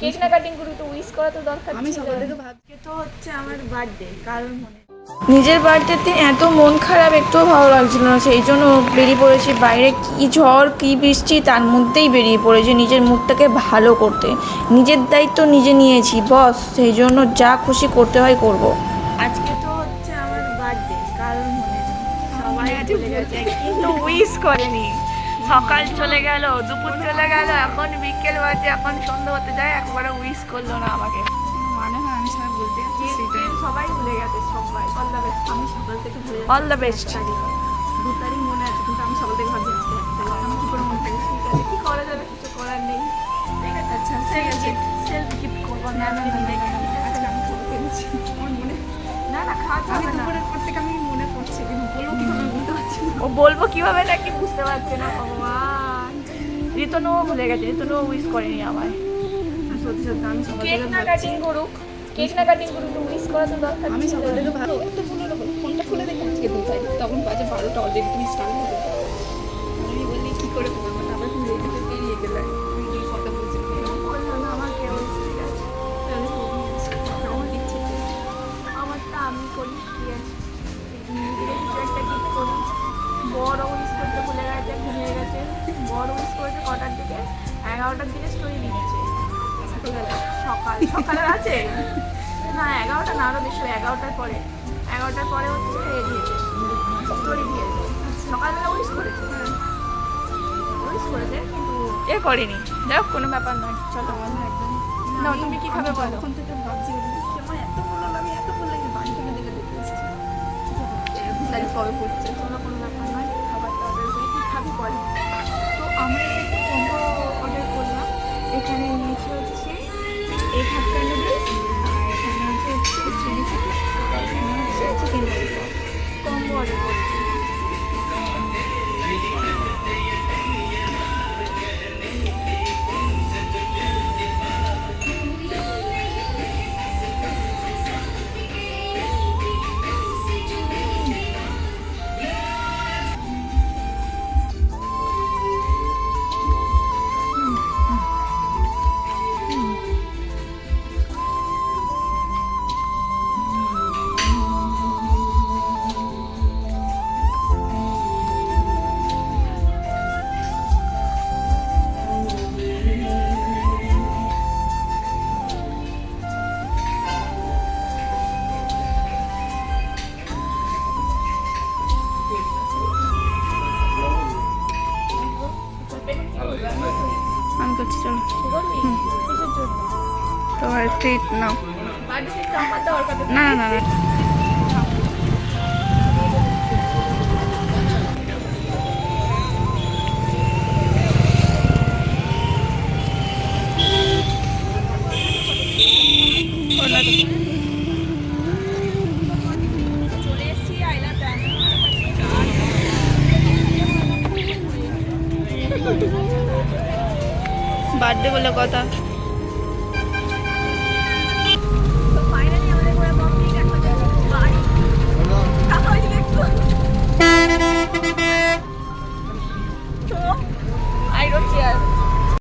Cake না cutting করি তো উইশ করা তো দরকার। আমি সকাল থেকে ভাবছি তো হচ্ছে আমার বার্থডে, কারণ মনে নিজের বাড়িতে এত মন খারাপ, একটুও ভালো লাগছিল না, সেই জন্য বেরিয়ে পড়েছি বাইরে। কি ঝড় কি বৃষ্টি, তার মধ্যেই বেরিয়ে পড়েছি নিজের মুডটাকে ভালো করতে। নিজের দায়িত্ব নিজে নিয়েছি বস, সেই জন্য যা খুশি করতে হয় করব। আজকে তো হচ্ছে আমার বার্থডে, কারণ মনে সবাই চলে গেছে কিন্তু উইশ করেনি। সকাল চলে গেল, দুপুর চলে গেল, এখন বিকেল বাজে, এখন সন্ধ্যা হতে যায়, একবারে উইশ করলো না আমাকে। মানে হয় আমি সবাই বলতে যাচ্ছি সেটাই। সবাই ভুলে গেছে, সবাই। All the best. আমি সকাল থেকে ভুলে অল দ্য বেস্ট। 2 তারিখ মনে আছে, কিন্তু আমি সকাল থেকে ভাবছি আজকে 1 তারিখ। আমি কি করে মনে থাকে? ঠিক আছে, কি করা যাবে, কিছু করার নেই। ঠিক আছে, আচ্ছা ঠিক আছে। সেলফ গিফট করবো না না। না না না, আজকে আমি ফটো পেয়েছি আমার মনে। না না, খাওয়া আমি যাবে না। দুপুরের পর থেকে আমি মনে পড়ছে, কিন্তু বলবো কিভাবে বলতে পারছি না। ও বলবো কিভাবে নাকি বুঝতে পারছে না, ভগবান। ঋতনুও ভুলে গেছে, ঋতনুও উইশ করেনি আমায়। সত্যি সত্যি আমি সকাল কেক থেকে না ভাবছি। কাটিং করুক, কেক না কাটিং করুক তো উইশ করা তো দরকার। আমি সকাল থেকে ভাবো তো বলে দেবো, ফোনটা খুলে দেখি আজকে 2 তারিখ, তখন বাজে 12টা অলরেডি, তুমি স্টার্ট হবে। আমি বলি কি করে বলবো, তারপর তুমি রেডিতে বেরিয়ে গেলে আমি এই কথা বলছি। বললো না আমাকে, ও ঠিক আছে। আমার ইচ্ছে ছিল। আমারটা আমি করি, ঠিক আছে। নিজেকে কিছু একটা গিফট করি। বড় উইশ করতে ভুলে গেছে, ঘুমিয়ে গেছে। বড় উইশ করেছে কটার দিকে? 11টার দিকে স্টোরি দিচ্ছে। সকালে আছে না, 11টা না, আরও বেশি, 11টার পরে। 11টার পরে হচ্ছে এ দিয়েছে, স্টোরি দিয়েছে। সকালবেলা উইশ করেছে, উইশ করেছে কিন্তু এ করেনি। যাই হোক, কোনো ব্যাপার নয়, চলো। আমার না একদম না, তুমি কি খাবে বলো? তখন থেকে ভাবছি আমার এত বললো, আমি এত বললে বাড়ি থেকে দেখে দেখে এসেছি। তাই কবে পড়ছে? চলো, কোনো ব্যাপার নয়, খাবারটা অর্ডার করি। কি খাবি বল? তো আমরা একটা কম্বো অর্ডার করলাম। এখানে নিয়েছি হচ্ছে এগ হাক্কা নুডলস, আর এখানে আছে হচ্ছে চিলি চিকেন, আর এখানে হচ্ছে চিকেন ললিপপ। কম্বো অর্ডার করেছি। আমি করছি, চলো। কি করবি? কিসের জন্য? তোমার ট্রিট নাও। বাড়িতে আমার দেওয়ার কথা। না না না, চলে এসেছি আইলা বার্থডে বলে কথা।